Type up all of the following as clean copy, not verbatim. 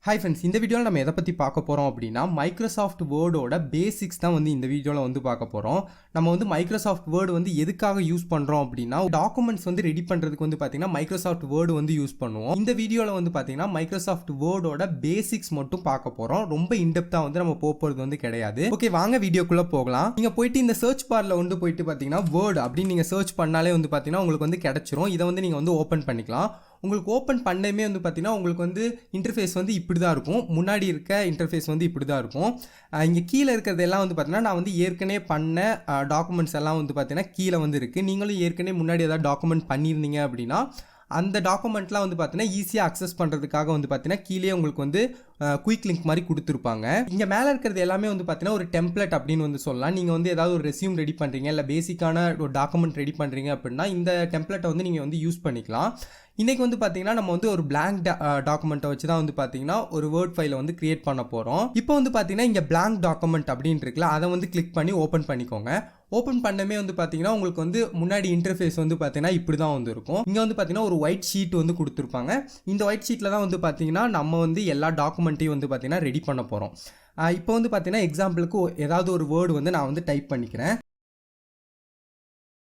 Hi friends, இந்த வீடியோல நம்ம எதை பத்தி பார்க்க போறோம் அப்படினா Microsoft Word ஓட பேசிக்ஸ் தான் வந்து இந்த வீடியோல வந்து பார்க்க போறோம். நம்ம வந்து Microsoft Word வந்து எதுக்காக யூஸ் பண்றோம் அப்படினா டாக்குமெண்ட்ஸ் வந்து ரெடி பண்றதுக்கு வந்து பாத்தீங்கன்னா Microsoft Word வந்து யூஸ் பண்ணுவோம். இந்த வீடியோல வந்து பாத்தீங்கன்னா Microsoft Word ஓட பேசிக்ஸ் மட்டும் பார்க்க போறோம். ரொம்ப இன்டெப்தா வந்து நம்ம போறது வந்து கிடையாது. ஓகே, வாங்க வீடியோக்குள்ள போகலாம். நீங்க போய்ட்டு இந்த சர்ச் பார்ல வந்து போய்ட்டு பாத்தீங்கன்னா Word அப்படி நீங்க சர்ச் பண்ணாலே வந்து பாத்தீங்கன்னா உங்களுக்கு வந்து கிடைச்சிரும். இத வந்து நீங்க வந்து ஓபன் பண்ணிக்கலாம். உங்களுக்கு ஓபன் பண்ணவே வந்து பாத்தீங்கன்னா உங்களுக்கு வந்து இன்டர்ஃபேஸ் வந்து இப்படி தான் இருக்கும். முன்னாடி இருக்க இன்டர்ஃபேஸ் வந்து இப்படி தான் இருக்கும். இங்க கீழ இருக்கிறது எல்லாம் வந்து பாத்தீங்கன்னா நான் வந்து ஏற்கனவே பண்ண டாக்குமெண்ட்ஸ் எல்லாம் வந்து பாத்தீங்கன்னா கீழ வந்து இருக்கு. நீங்களும் ஏற்கனவே முன்னாடி ஏதாவது டாக்குமெண்ட் பண்ணியிருந்தீங்க அப்படின்னா அந்த டாக்குமெண்ட்லாம் வந்து பார்த்தீங்கன்னா ஈஸியாக அக்சஸ் பண்ணுறதுக்காக வந்து பார்த்தீங்கன்னா கீழே உங்களுக்கு வந்து குயிக் லிங்க் மாதிரி கொடுத்துருப்பாங்க. இங்கே மேலே இருக்கிறது எல்லாமே வந்து பார்த்தீங்கன்னா ஒரு டெம்ப்ளேட் அப்படின்னு வந்து சொல்லலாம். நீங்கள் வந்து ஏதாவது ஒரு ரெஸ்யூம் ரெடி பண்ணுறீங்க இல்லை பேசிக்கான ஒரு டாக்குமெண்ட் ரெடி பண்ணுறீங்க அப்படின்னா இந்த டெம்ப்ளேட்டை வந்து நீங்கள் வந்து யூஸ் பண்ணிக்கலாம். இன்றைக்கி வந்து பார்த்தீங்கன்னா நம்ம வந்து ஒரு பிளாங்க் டாக்குமெண்ட்டை வச்சு தான் வந்து பார்த்தீங்கன்னா ஒரு வேர்ட் ஃபைலை வந்து கிரியேட் பண்ண போகிறோம். இப்போ வந்து பார்த்தீங்கன்னா இங்கே பிளாங்க் டாக்குமெண்ட் அப்படின்னு இருக்குல்ல, அதை வந்து கிளிக் பண்ணி ஓப்பன் பண்ணிக்கோங்க. ஓப்பன் பண்ணமே வந்து பார்த்தீங்கன்னா உங்களுக்கு வந்து முன்னாடி இன்டர்ஃபேஸ் வந்து பார்த்தீங்கன்னா இப்படி தான் வந்து இருக்கும். இங்கே வந்து பார்த்தீங்கன்னா ஒரு ஒயிட் ஷீட் வந்து கொடுத்துருப்பாங்க. இந்த ஒயிட் ஷீட்டில் தான் வந்து பார்த்தீங்கன்னா நம்ம வந்து எல்லா டாக்குமெண்ட்டையும் வந்து பார்த்தீங்கன்னா ரெடி பண்ண போகிறோம். இப்போ வந்து பார்த்தீங்கன்னா எக்ஸாம்பிளுக்கு ஏதாவது ஒரு வேர்டு வந்து நான் வந்து டைப் பண்ணிக்கிறேன்.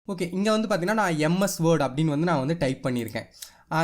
ஓகே, இங்கே வந்து பார்த்தீங்கன்னா நான் எம்எஸ் வேர்ட் அப்படின்னு வந்து நான் வந்து டைப் பண்ணியிருக்கேன்.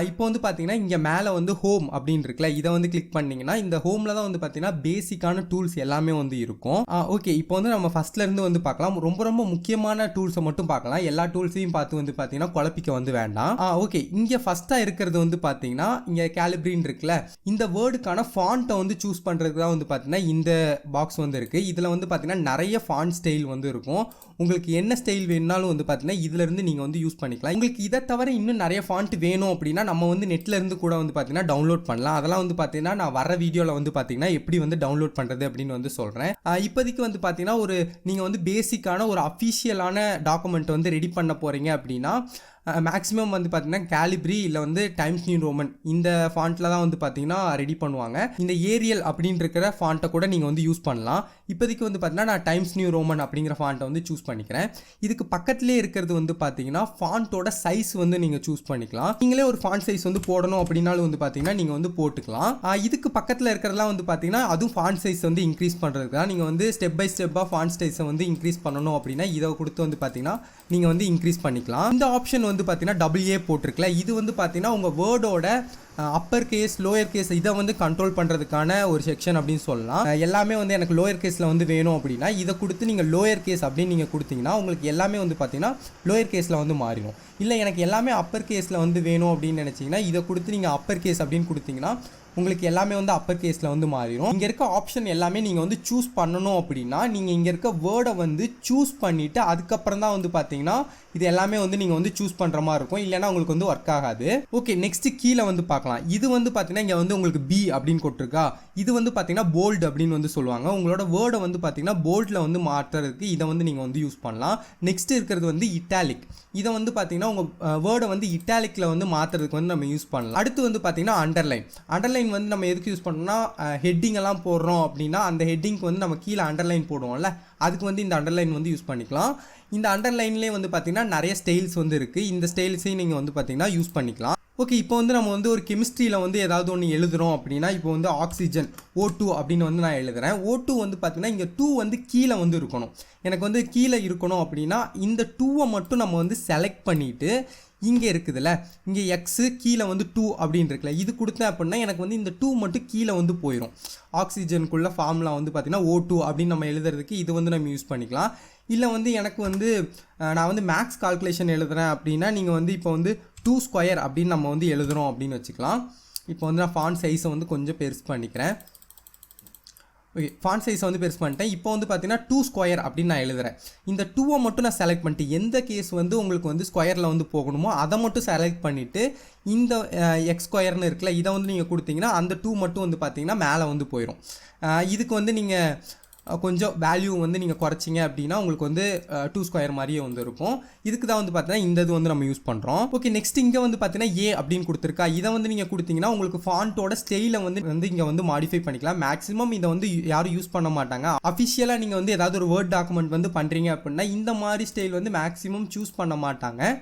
இப்போ வந்து பார்த்தீங்கன்னா இங்கே மேலே வந்து ஹோம் அப்படின்னு இருக்குல்ல, இதை வந்து கிளிக் பண்ணிங்கன்னா இந்த ஹோமில் தான் வந்து பார்த்தீங்கன்னா பேசிக்கான டூல்ஸ் எல்லாமே வந்து இருக்கும். ஓகே, இப்போ வந்து நம்ம ஃபஸ்ட்லேருந்து வந்து பார்க்கலாம். ரொம்ப முக்கியமான டூல்ஸை மட்டும் பார்க்கலாம். எல்லா டூல்ஸையும் பார்த்து வந்து பார்த்தீங்கன்னா குழப்பிக்க வந்து வேண்டாம். ஓகே, இங்கே ஃபஸ்ட்டாக இருக்கிறது வந்து பார்த்தீங்கன்னா இங்கே கேலிப்ரின் இருக்குல்ல, இந்த வேர்டுக்கான ஃபாண்ட்டை வந்து சூஸ் பண்ணுறதுக்கு தான் வந்து பார்த்தீங்கன்னா இந்த பாக்ஸ் வந்து இருக்குது. இதில் வந்து பார்த்தீங்கன்னா நிறைய ஃபாண்ட் ஸ்டைல் வந்து இருக்கும். உங்களுக்கு என்ன ஸ்டைல் வேணுனாலும் வந்து பார்த்தீங்கன்னா இதிலேருந்து நீங்கள் வந்து யூஸ் பண்ணிக்கலாம். உங்களுக்கு இதை தவிர இன்னும் நிறைய ஃபாண்ட் வேணும் அப்படின்னா நம்ம வந்து நெட்ல இருந்து கூட வந்து பார்த்தீங்கன்னா டவுன்லோட் பண்ணலாம். அதெல்லாம் வந்து பார்த்தீங்கன்னா நான் வர வீடியோவில் வந்து பார்த்தீங்கன்னா எப்படி வந்து டவுன்லோட் பண்ணுறது அப்படின்னு வந்து சொல்கிறேன். இப்போதைக்கு வந்து பார்த்தீங்கன்னா நீங்கள் வந்து பேசிக்கான ஒரு அஃபிஷியலான டாக்குமெண்ட் வந்து ரெடி பண்ண போகிறீங்க அப்படின்னா மேக்ஸிமம் வந்து பார்த்தீங்கன்னா கேலிப்ரி இல்லை வந்து டைம்ஸ் நியூ ரோமன் இந்த ஃபாண்ட்டில் தான் வந்து பார்த்தீங்கன்னா ரெடி பண்ணுவாங்க. இந்த ஏரியல் அப்படின்னு இருக்கிற ஃபாண்ட்டை கூட நீங்கள் வந்து யூஸ் பண்ணலாம். இப்போதைக்கு வந்து பார்த்தீங்கன்னா நான் டைம்ஸ் நியூ ரோமன் அப்படிங்கிற ஃபாண்ட்டை வந்து சூஸ் பண்ணிக்கிறேன். இதுக்கு பக்கத்துலேயே இருக்கிறது வந்து பார்த்தீங்கன்னா ஃபாண்ட்டோட சைஸ் வந்து நீங்கள் சூஸ் பண்ணிக்கலாம். நீங்களே ஒரு ஃபாண்ட் சைஸ் வந்து போடணும் அப்படின்னாலும் வந்து பார்த்தீங்கன்னா நீங்கள் வந்து போட்டுக்கலாம். இதுக்கு பக்கத்தில் இருக்கிறதெல்லாம் வந்து பார்த்தீங்கன்னா அதுவும் ஃபாண்ட் சைஸ் வந்து இன்க்ரீஸ் பண்ணுறதுக்கு தான். நீங்கள் வந்து ஸ்டெப் பை ஸ்டெப்பாக ஃபாண்ட் சைஸை வந்து இன்க்ரீஸ் பண்ணணும் அப்படின்னா இதை கொடுத்து வந்து பார்த்தீங்கன்னா நீங்கள் வந்து இன்க்ரீஸ் பண்ணிக்கலாம். இந்த ஆப்ஷன் வந்து பார்த்தீங்கன்னா AA போட்டிருக்கல, இது வந்து பார்த்தீங்கன்னா உங்கள் வேர்டோட அப்பர் கேஸ் லோயர் கேஸ் இதை வந்து கண்ட்ரோல் பண்ணுறதுக்கான ஒரு செக்ஷன் அப்படின்னு சொல்லலாம். எல்லாமே வந்து எனக்கு லோயர் கேஸில் வந்து வேணும் அப்படின்னா இதை கொடுத்து நீங்கள் லோயர் கேஸ் அப்படின்னு நீங்கள் கொடுத்தீங்கன்னா உங்களுக்கு எல்லாமே வந்து பார்த்தீங்கன்னா லோயர் கேஸில் வந்து மாறிடும். இல்லை எனக்கு எல்லாமே அப்பர் கேஸில் வந்து வேணும் அப்படின்னு நினச்சிங்கன்னா இதை கொடுத்து நீங்கள் அப்பர் கேஸ் அப்படின்னு கொடுத்தீங்கன்னா உங்களுக்கு எல்லாமே வந்து அப்பர் கேஸில் வந்து மாறிடும். இங்கே இருக்க ஆப்ஷன் எல்லாமே நீங்கள் வந்து சூஸ் பண்ணணும் அப்படின்னா நீங்கள் இங்கே இருக்க வேர்டை வந்து சூஸ் பண்ணிவிட்டு அதுக்கப்புறம் தான் வந்து பார்த்தீங்கன்னா இது எல்லாமே வந்து நீங்கள் வந்து சூஸ் பண்ணுற மாதிரி இருக்கும். இல்லைன்னா உங்களுக்கு வந்து ஒர்க் ஆகாது. ஓகே, நெக்ஸ்ட்டு கீழே வந்து பார்க்கலாம். இது வந்து பார்த்தீங்கன்னா இங்கே வந்து உங்களுக்கு B அப்படின்னு கொட்டிருக்கா, இது வந்து பார்த்தீங்கன்னா போல்டு அப்படின்னு வந்து சொல்லுவாங்க. உங்களோட வேர்டை வந்து பார்த்தீங்கன்னா போல்டில் வந்து மாற்றுறதுக்கு இதை வந்து நீங்கள் வந்து யூஸ் பண்ணலாம். நெக்ஸ்ட் இருக்கிறது வந்து இட்டாலிக். இதை வந்து பார்த்தீங்கன்னா உங்கள் வேர்டை வந்து இட்டாலிக்கில் வந்து மாற்றுறதுக்கு வந்து நம்ம யூஸ் பண்ணலாம். அடுத்து வந்து பார்த்தீங்கன்னா அண்டர்லைன் வந்து நம்ம எதுக்கு யூஸ் பண்ணோம்னா ஹெட்டிங் எல்லாம் போடுறோம் அப்படின்னா அந்த ஹெட்டிங்க்கு வந்து நம்ம கீழே அண்டர்லைன் போடுவோம்ல, அதுக்கு வந்து இந்த அண்டர்லைன் வந்து யூஸ் பண்ணிக்கலாம். இந்த அண்டர்லைன்லேயே வந்து பார்த்தீங்கன்னா நிறைய ஸ்டைல்ஸ் வந்து இருக்குது. இந்த ஸ்டைல்ஸையும் நீங்கள் வந்து பார்த்தீங்கன்னா யூஸ் பண்ணிக்கலாம். ஓகே, இப்போ வந்து நம்ம வந்து ஒரு கெமிஸ்ட்ரியில் வந்து ஏதாவது ஒன்று எழுதுகிறோம் அப்படின்னா இப்போ வந்து ஆக்சிஜன் O2 அப்படின்னு வந்து நான் எழுதுகிறேன். O2 வந்து பார்த்தீங்கன்னா இங்கே 2 வந்து கீழே வந்து இருக்கணும். எனக்கு வந்து கீழே இருக்கணும் அப்படின்னா இந்த 2வை மட்டும் நம்ம வந்து செலக்ட் பண்ணிவிட்டு இங்கே இருக்குதுல்ல, இங்கே எக்ஸு கீழே வந்து 2 அப்படின்னு இருக்குல்ல, இது கொடுத்தேன் அப்படின்னா எனக்கு வந்து இந்த 2 மட்டும் கீழே வந்து போயிடும். ஆக்சிஜனுக்குள்ள ஃபார்முலா வந்து பார்த்தீங்கன்னா O2 அப்படின்னு நம்ம எழுதுறதுக்கு இது வந்து நம்ம யூஸ் பண்ணிக்கலாம். இல்லை வந்து எனக்கு வந்து நான் வந்து மேக்ஸ் கால்குலேஷன் எழுதுகிறேன் அப்படின்னா நீங்கள் வந்து இப்போ வந்து 2² அப்படின்னு நம்ம வந்து எழுதுகிறோம் அப்படின்னு வச்சுக்கலாம். இப்போ வந்து நான் ஃபாண்ட் சைஸை வந்து கொஞ்சம் பெருசு பண்ணிக்கிறேன். ஓகே, ஃபாண்ட் சைஸை வந்து பெருசு பண்ணிட்டேன். இப்போ வந்து பார்த்தீங்கன்னா 2² அப்படின்னு நான் எழுதுகிறேன். இந்த 2வை மட்டும் நான் செலக்ட் பண்ணிட்டு எந்த கேஸ் வந்து உங்களுக்கு வந்து ஸ்கொயரில் வந்து போகணுமோ அதை மட்டும் செலக்ட் பண்ணிவிட்டு இந்த X² இருக்குல்ல, இதை வந்து நீங்கள் கொடுத்தீங்கன்னா அந்த 2 மட்டும் வந்து பார்த்தீங்கன்னா மேலே வந்து போயிடும். இதுக்கு வந்து நீங்கள் கொஞ்சம் வேல்யூ வந்து நீங்கள் குறைச்சிங்க அப்படின்னா உங்களுக்கு வந்து 2² மாதிரியே வந்து இருக்கும். இதுக்கு தான் வந்து பார்த்தீங்கன்னா இந்த இது வந்து நம்ம யூஸ் பண்ணுறோம். ஓகே, நெக்ஸ்ட் இங்கே வந்து பார்த்தீங்கன்னா A அப்படின்னு கொடுத்துருக்கா, இதை வந்து நீங்கள் கொடுத்தீங்கன்னா உங்களுக்கு ஃபாண்ட்டோட ஸ்டைலை வந்து இங்கே வந்து மாடிஃபை பண்ணிக்கலாம். மேக்ஸிமம் இதை வந்து யாரும் யூஸ் பண்ண மாட்டாங்க. அஃபிஷியலாக நீங்கள் வந்து ஏதாவது ஒரு வேர்ட் டாக்குமெண்ட் வந்து பண்ணுறீங்க அப்படின்னா இந்த மாதிரி ஸ்டைல் வந்து மேக்ஸிமம் சூஸ் பண்ண மாட்டாங்க.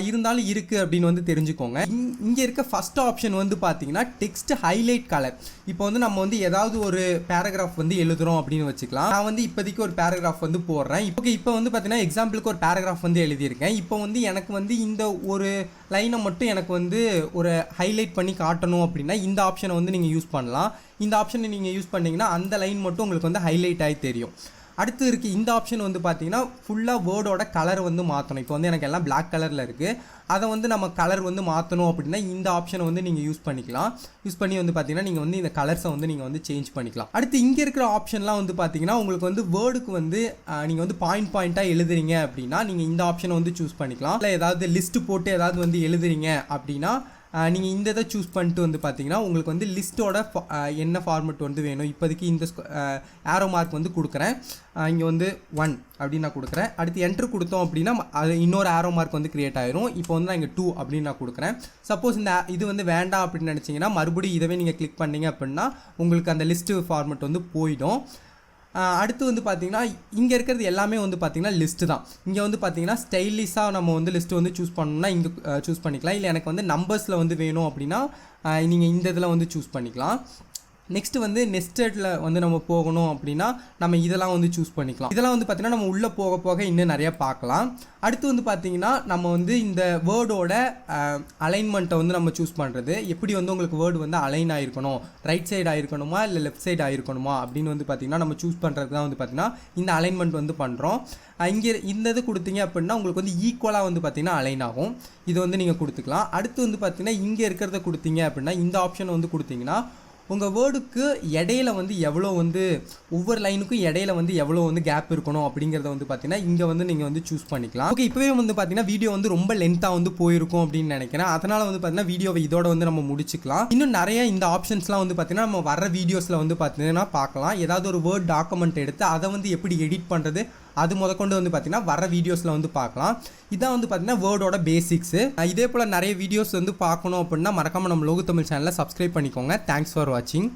இருந்தாலும் இருக்குது அப்படின்னு வந்து தெரிஞ்சுக்கோங்க. இங்கே இருக்க ஃபஸ்ட் ஆப்ஷன் வந்து பார்த்தீங்கன்னா டெக்ஸ்ட் ஹைலைட் கலர். இப்போ வந்து நம்ம வந்து ஏதாவது ஒரு பேராகிராஃப் வந்து எழுதுகிறோம் அப்படின்னு வச்சுக்கலாம். நான் வந்து இப்போதைக்கு ஒரு பேராகிராஃப் வந்து போடுறேன். இப்போ வந்து பார்த்தீங்கன்னா எக்ஸாம்பிளுக்கு ஒரு பேராகிராஃப் வந்து எழுதியிருக்கேன். இப்போ வந்து எனக்கு வந்து இந்த ஒரு லைனை மட்டும் எனக்கு வந்து ஒரு ஹைலைட் பண்ணி காட்டணும் அப்படின்னா இந்த ஆப்ஷனை வந்து நீங்கள் யூஸ் பண்ணலாம். இந்த ஆப்ஷனை நீங்கள் யூஸ் பண்ணிங்கன்னா அந்த லைன் மட்டும் உங்களுக்கு வந்து ஹைலைட் ஆகி தெரியும். அடுத்து இருக்குது இந்த ஆப்ஷன் வந்து பார்த்தீங்கன்னா ஃபுல்லாக வேர்டோட கலர் வந்து மாற்றணும். இப்போ வந்து எனக்கு எல்லாம் பிளாக் கலரில் இருக்குது, அதை வந்து நம்ம கலர் வந்து மாற்றணும் அப்படின்னா இந்த ஆப்ஷனை வந்து நீங்கள் யூஸ் பண்ணிக்கலாம். யூஸ் பண்ணி வந்து பார்த்தீங்கன்னா நீங்கள் வந்து இந்த கலர்ஸை வந்து நீங்கள் வந்து சேஞ்ச் பண்ணிக்கலாம். அடுத்து இங்கே இருக்கிற ஆப்ஷன்லாம் வந்து பார்த்தீங்கன்னா உங்களுக்கு வந்து வேர்டுக்கு வந்து நீங்கள் வந்து பாயிண்ட்டாக எழுதுறீங்க அப்படின்னா நீங்கள் இந்த ஆப்ஷனை வந்து சூஸ் பண்ணிக்கலாம். இல்லை ஏதாவது லிஸ்ட்டு போட்டு ஏதாவது வந்து எழுதுறீங்க அப்படின்னா நீங்கள் இந்த இதை சூஸ் பண்ணிட்டு வந்து பார்த்தீங்கன்னா உங்களுக்கு வந்து லிஸ்ட்டோட என்ன ஃபார்மெட் வந்து வேணும். இப்போதைக்கு இந்த ஆரோ மார்க் வந்து கொடுக்குறேன். இங்கே வந்து 1 அப்படின்னு நான் கொடுக்குறேன். அடுத்து என்ட்ரு கொடுத்தோம் அப்படின்னா அது இன்னொரு ஆரோ மார்க் வந்து க்ரியேட் ஆயிரும். இப்போ வந்து நான் இங்கே 2 அப்படின்னு நான் கொடுக்குறேன். சப்போஸ் இந்த இது வந்து வேண்டாம் அப்படின்னு நினச்சிங்கன்னா மறுபடியும் இதவே நீங்கள் கிளிக் பண்ணிங்க அப்படின்னா உங்களுக்கு அந்த லிஸ்ட்டு ஃபார்மெட் வந்து போயிடும். அடுத்து வந்து பார்த்திங்கன்னா இங்கே இருக்கிறது எல்லாமே வந்து பார்த்திங்கன்னா லிஸ்ட்டு தான். இங்கே வந்து பார்த்திங்கன்னா ஸ்டைலிஷாக நம்ம வந்து லிஸ்ட்டு வந்து சூஸ் பண்ணணும்னா இங்கே சூஸ் பண்ணிக்கலாம். இல்லை எனக்கு வந்து நம்பர்ஸில் வந்து வேணும் அப்படின்னா நீங்கள் இந்த இதில் வந்து சூஸ் பண்ணிக்கலாம். நெக்ஸ்ட்டு வந்து நெஸ்டடில் வந்து நம்ம போகணும் அப்படின்னா நம்ம இதெல்லாம் வந்து சூஸ் பண்ணிக்கலாம். இதெல்லாம் வந்து பார்த்திங்கன்னா நம்ம உள்ளே போக போக இன்னும் நிறையா பார்க்கலாம். அடுத்து வந்து பார்த்திங்கன்னா நம்ம வந்து இந்த வேர்டோட அலைன்மெண்ட்டை வந்து நம்ம சூஸ் பண்ணுறது எப்படி வந்து உங்களுக்கு வேர்டு வந்து அலைன் ஆகிருக்கணும், ரைட் சைடு ஆகிருக்கணுமா இல்லை லெஃப்ட் சைடு ஆகிருக்கணுமா அப்படின்னு வந்து பார்த்திங்கன்னா நம்ம சூஸ் பண்ணுறது தான் வந்து பார்த்திங்கன்னா இந்த அலைன்மெண்ட் வந்து பண்ணுறோம். இங்கே இந்த இது கொடுத்தீங்க அப்படின்னா உங்களுக்கு வந்து ஈக்குவலாக வந்து பார்த்திங்கன்னா அலைன் ஆகும். இது வந்து நீங்கள் கொடுத்துக்கலாம். அடுத்து வந்து பார்த்திங்கன்னா இங்கே இருக்கிறத கொடுத்தீங்க அப்படின்னா இந்த ஆப்ஷன் வந்து கொடுத்தீங்கன்னா உங்கள் வேர்டுக்கு இடையில வந்து எவ்வளோ வந்து ஒவ்வொரு லைனுக்கும் இடையில வந்து எவ்வளோ வந்து கேப் இருக்கணும் அப்படிங்கிறத வந்து பார்த்தீங்கன்னா இங்கே வந்து நீங்கள் வந்து சூஸ் பண்ணிக்கலாம். ஓகே, இப்போவே வந்து பார்த்தீங்கன்னா வீடியோ வந்து ரொம்ப லென்த்தாக வந்து போயிருக்கும் அப்படின்னு நினைக்கிறேன். அதனால் வந்து பார்த்தீங்கன்னா வீடியோவை இதோட வந்து நம்ம முடிச்சுக்கலாம். இன்னும் நிறைய இந்த ஆப்ஷன்ஸ்லாம் வந்து பார்த்தீங்கன்னா நம்ம வர வீடியோஸில் வந்து பார்த்தீங்கன்னா பார்க்கலாம். ஏதாவது ஒரு வேர்ட் டாக்குமெண்ட் எடுத்து அதை வந்து எப்படி எடிட் பண்ணுறது அது முதற்கொண்டு வந்து பார்த்தீங்கன்னா வர வீடியோஸில் வந்து பார்க்கலாம். இதான் வந்து பார்த்தீங்கன்னா வேர்டோட பேசிக்ஸு. இதே போல் நிறைய வீடியோஸ் வந்து பார்க்கணும் அப்படின்னா மறக்காமல் நம்ம லோகு தமிழ் சேனலை சப்ஸ்கிரைப் பண்ணிக்கோங்க. தேங்க்ஸ் ஃபார் வாட்சிங்.